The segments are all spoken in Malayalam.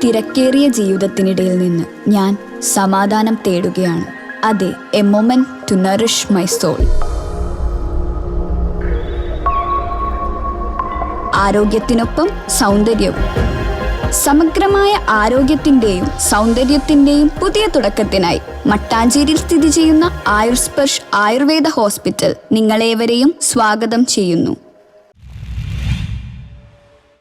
തിരക്കേറിയ ജീവിതത്തിനിടയിൽ നിന്ന് ഞാൻ സമാധാനം തേടുകയാണ്. അതെ, a moment to nourish my soul. ആരോഗ്യത്തിനൊപ്പം സൗന്ദര്യവും. സമഗ്രമായ ആരോഗ്യത്തിൻ്റെയും സൗന്ദര്യത്തിൻ്റെയും പുതിയ തുടക്കത്തിനായി മട്ടാഞ്ചേരിയിൽ സ്ഥിതി ചെയ്യുന്ന ആയുർസ്പർശ് ആയുർവേദ ഹോസ്പിറ്റൽ നിങ്ങളേവരെയും സ്വാഗതം ചെയ്യുന്നു.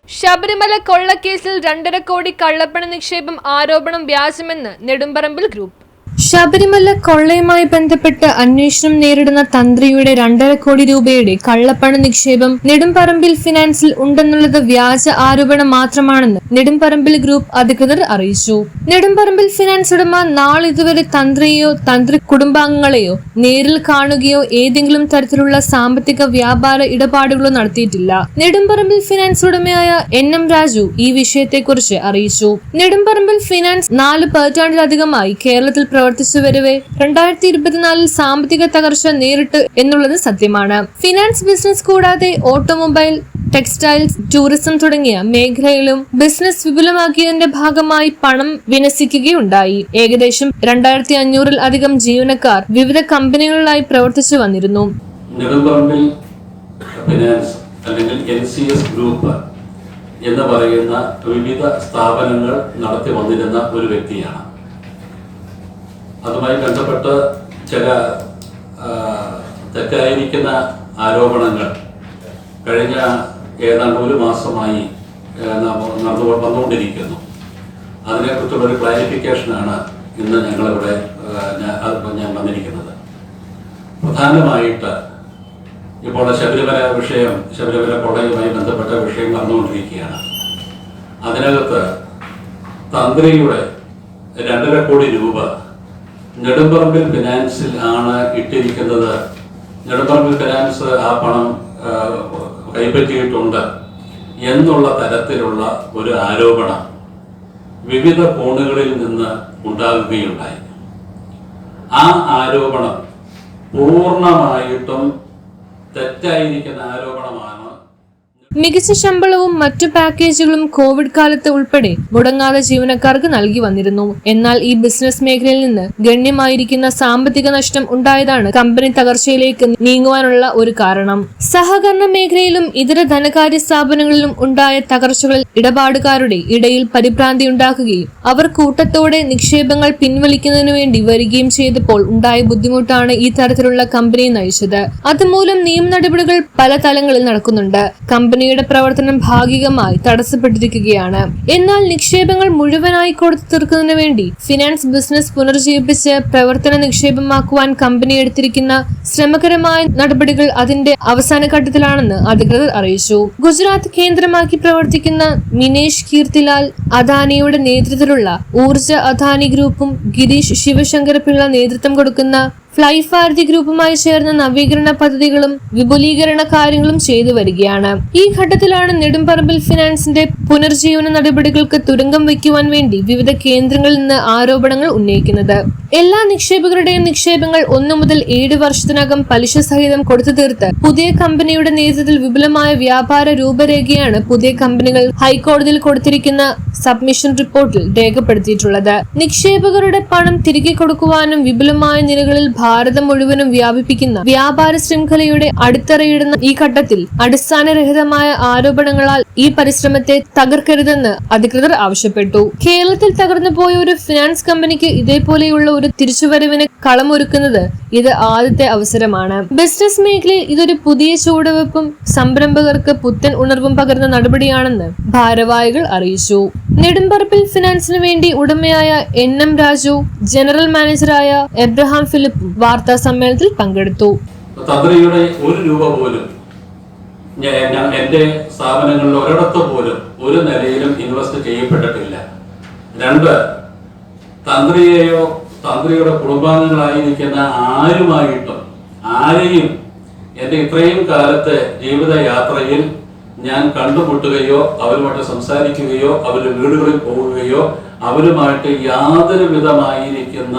ശബരിമല കൊള്ളക്കേസിൽ 2.5 കോടി കള്ളപ്പണ നിക്ഷേപം ആരോപണം വ്യാജമെന്ന് നെടുമ്പറമ്പിൽ ഗ്രൂപ്പ്. ശബരിമല കൊള്ളയുമായി ബന്ധപ്പെട്ട് അന്വേഷണം നേരിടുന്ന തന്ത്രിയുടെ 2.5 കോടി രൂപയുടെ കള്ളപ്പണ നിക്ഷേപം നെടുമ്പറമ്പിൽ ഫിനാൻസിൽ ഉണ്ടെന്നുള്ളത് വ്യാജ ആരോപണം മാത്രമാണെന്ന് നെടുമ്പറമ്പിൽ ഗ്രൂപ്പ് അധികൃതർ അറിയിച്ചു. നെടുമ്പറമ്പിൽ ഫിനാൻസ് ഉടമ നാളിതുവരെ തന്ത്രിയെയോ തന്ത്രി കുടുംബാംഗങ്ങളെയോ നേരിൽ കാണുകയോ ഏതെങ്കിലും തരത്തിലുള്ള സാമ്പത്തിക വ്യാപാര ഇടപാടുകളോ നടത്തിയിട്ടില്ല. നെടുമ്പറമ്പിൽ ഫിനാൻസ് ഉടമയായ NM രാജു ഈ വിഷയത്തെക്കുറിച്ച് അറിയിച്ചു. നെടുമ്പറമ്പിൽ ഫിനാൻസ് 4 പതിറ്റാണ്ടിലധികമായി കേരളത്തിൽ പ്രവർത്തിച്ചു വരവെ 2024 സാമ്പത്തിക തകർച്ച നേരിട്ട് എന്നുള്ളത് സത്യമാണ്. ഫിനാൻസ് ബിസിനസ് കൂടാതെ ഓട്ടോമൊബൈൽ, ടെക്സ്റ്റൈൽസ്, ടൂറിസം തുടങ്ങിയ മേഖലയിലും ബിസിനസ് വിപുലമാക്കിയതിന്റെ ഭാഗമായി പണം വിന്യസിക്കുകയുണ്ടായി. ഏകദേശം 2500-ൽ അധികം ജീവനക്കാർ വിവിധ കമ്പനികളിലായി പ്രവർത്തിച്ചു വന്നിരുന്നു. നെടുമ്പറമ്പിൽ ഫിനാൻസ് അല്ലെങ്കിൽ NCS ഗ്രൂപ്പ് എന്ന് പറയുന്ന വിവിധ സ്ഥാപനങ്ങൾ നടത്തി വന്നിരുന്ന ഒരു വ്യക്തിയാണ്. അതുമായി ബന്ധപ്പെട്ട് ചില തെറ്റായിരിക്കുന്ന ആരോപണങ്ങൾ കഴിഞ്ഞ ഏതാണ്ട് 1 മാസമായി വന്നുകൊണ്ടിരിക്കുന്നു. അതിനെക്കുറിച്ചുള്ളൊരു ക്ലാരിഫിക്കേഷനാണ് ഇന്ന് ഞങ്ങളിവിടെ ഞാൻ വന്നിരിക്കുന്നത്. പ്രധാനമായിട്ട് ഇപ്പോൾ ശബരിമല കൊള്ളയുമായി ബന്ധപ്പെട്ട വിഷയം നടന്നുകൊണ്ടിരിക്കുകയാണ്. അതിനകത്ത് തന്ത്രിയുടെ 2.5 കോടി രൂപ നെടുമ്പറമ്പിൽ ഫിനാൻസിൽ ആണ് ഇട്ടിരിക്കുന്നത്. നെടുമ്പറമ്പിൽ ഫിനാൻസ് ആ പണം കൈപ്പറ്റിയിട്ടുണ്ട് എന്നുള്ള തരത്തിലുള്ള ഒരു ആരോപണം വിവിധ കോണുകളിൽ നിന്ന് ഉണ്ടാകുകയുണ്ടായി. ആ ആരോപണം പൂർണ്ണമായിട്ടും തെറ്റായിരിക്കുന്ന ആരോപണമാണ്. മികച്ച ശമ്പളവും മറ്റു പാക്കേജുകളും കോവിഡ് കാലത്ത് ഉൾപ്പെടെ മുടങ്ങാതെ ജീവനക്കാർക്ക് നൽകി വന്നിരുന്നു. എന്നാൽ ഈ ബിസിനസ് മേഖലയിൽ നിന്ന് ഗണ്യമായിരിക്കുന്ന സാമ്പത്തിക നഷ്ടം ഉണ്ടായതാണ് കമ്പനി തകർച്ചയിലേക്ക് നീങ്ങുവാനുള്ള ഒരു കാരണം. സഹകരണ മേഖലയിലും ഇതര ധനകാര്യ സ്ഥാപനങ്ങളിലും ഉണ്ടായ തകർച്ചകളിൽ ഇടപാടുകാരുടെ ഇടയിൽ പരിഭ്രാന്തി ഉണ്ടാക്കുകയും അവർ കൂട്ടത്തോടെ നിക്ഷേപങ്ങൾ പിൻവലിക്കുന്നതിനു വേണ്ടി വരികയും ചെയ്തപ്പോൾ ഉണ്ടായ ബുദ്ധിമുട്ടാണ് ഈ തരത്തിലുള്ള കമ്പനിയെ നയിച്ചത്. അതുമൂലം നിയമ നടപടികൾ പല തലങ്ങളിൽ നടക്കുന്നുണ്ട്. കമ്പനിയുടെ പ്രവർത്തനം ഭാഗികമായി തടസ്സപ്പെട്ടിരിക്കുകയാണ്. എന്നാൽ നിക്ഷേപങ്ങൾ മുഴുവനായി കൊടുത്തു തീർക്കുന്നതിന് വേണ്ടി ഫിനാൻസ് ബിസിനസ് പുനർജീവിപ്പിച്ച് പ്രവർത്തന നിക്ഷേപമാക്കുവാൻ കമ്പനി എടുത്തിരിക്കുന്ന ശ്രമകരമായ നടപടികൾ അതിന്റെ അവസാന ഘട്ടത്തിലാണെന്ന് അധികൃതർ അറിയിച്ചു. ഗുജറാത്ത് കേന്ദ്രമാക്കി പ്രവർത്തിക്കുന്ന മിനേഷ് കീർത്തിലാൽ അദാനിയുടെ നേതൃത്വത്തിലുള്ള ഊർജ അദാനി ഗ്രൂപ്പും ഗിരീഷ് ശിവശങ്കര പിള്ള നേതൃത്വം കൊടുക്കുന്ന ഫ്ലൈ ഭാരതി ഗ്രൂപ്പുമായി ചേർന്ന നവീകരണ പദ്ധതികളും വിപുലീകരണ കാര്യങ്ങളും ചെയ്തു വരികയാണ്. ഈ ഘട്ടത്തിലാണ് നെടുമ്പറമ്പിൽ ഫിനാൻസിന്റെ പുനർജീവന നടപടികൾക്ക് തുരങ്കം വയ്ക്കുവാൻ വേണ്ടി വിവിധ കേന്ദ്രങ്ങളിൽ നിന്ന് ആരോപണങ്ങൾ ഉന്നയിക്കുന്നത്. എല്ലാ നിക്ഷേപകരുടെയും നിക്ഷേപങ്ങൾ 1 മുതൽ 7 വർഷത്തിനകം പലിശ സഹിതം കൊടുത്തു തീർത്ത് പുതിയ കമ്പനിയുടെ നേതൃത്വത്തിൽ വിപുലമായ വ്യാപാര രൂപരേഖയാണ് പുതിയ കമ്പനികൾ ഹൈക്കോടതിയിൽ കൊടുത്തിരിക്കുന്ന സബ്മിഷൻ റിപ്പോർട്ടിൽ രേഖപ്പെടുത്തിയിട്ടുള്ളത്. നിക്ഷേപകരുടെ പണം തിരികെ കൊടുക്കുവാനും വിപുലമായ നിലകളിൽ ഭാരതം മുഴുവനും വ്യാപിപ്പിക്കുന്ന വ്യാപാര ശൃംഖലയുടെ അടിത്തറയിടുന്ന ഈ ഘട്ടത്തിൽ അടിസ്ഥാനരഹിതമായ ആരോപണങ്ങളാൽ ഈ പരിശ്രമത്തെ തകർക്കരുതെന്ന് അധികൃതർ ആവശ്യപ്പെട്ടു. കേരളത്തിൽ തകർന്നുപോയ ഒരു ഫിനാൻസ് കമ്പനിക്ക് ഇതേപോലെയുള്ള ഒരു തിരിച്ചുവരവിന് കളമൊരുക്കുന്നത് ഇത് ആദ്യത്തെ അവസരമാണ്. ബിസിനസ് മേഖലയിൽ ഇതൊരു പുതിയ ചുവടുവെപ്പും സംരംഭകർക്ക് പുത്തൻ ഉണർവും പകരുന്ന നടപടിയാണെന്ന് ഭാരവാഹികൾ അറിയിച്ചു. നെടുമ്പറമ്പിൽ ഫിനാൻസിന് വേണ്ടി ഉടമയായ NM രാജു, ജനറൽ മാനേജറായ എബ്രഹാം ഫിലിപ്പും വാർത്താ സമ്മേളനത്തിൽ പങ്കെടുത്തു. തന്ത്രിയുടെ 1 രൂപ പോലും എന്റെ സ്ഥാപനങ്ങളിൽ ഒരിടത്ത് പോലും ഒരു നിലയിലും ഇൻവെസ്റ്റ് ചെയ്യപ്പെട്ടിട്ടില്ല. 2, തന്ത്രിയെയോ തന്ത്രിയുടെ കുടുംബാംഗങ്ങളായിരിക്കുന്ന ആരെയും എന്റെ ഇത്രയും കാലത്തെ ജീവിതയാത്രയിൽ ഞാൻ കണ്ടുമുട്ടുകയോ അവരുമായിട്ട് സംസാരിക്കുകയോ അവരുടെ വീടുകളിൽ പോവുകയോ അവരുമായിട്ട് യാതൊരു വിധമായിരിക്കുന്ന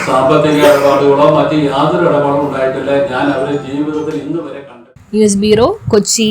സാമ്പത്തിക ഇടപാടുകളോ മറ്റ് യാതൊരു ഇടപാടും ഉണ്ടായിട്ടില്ല. ഞാൻ അവരുടെ ജീവിതത്തിൽ ഇന്ന് വരെ കണ്ടു. News bureau, Kochi.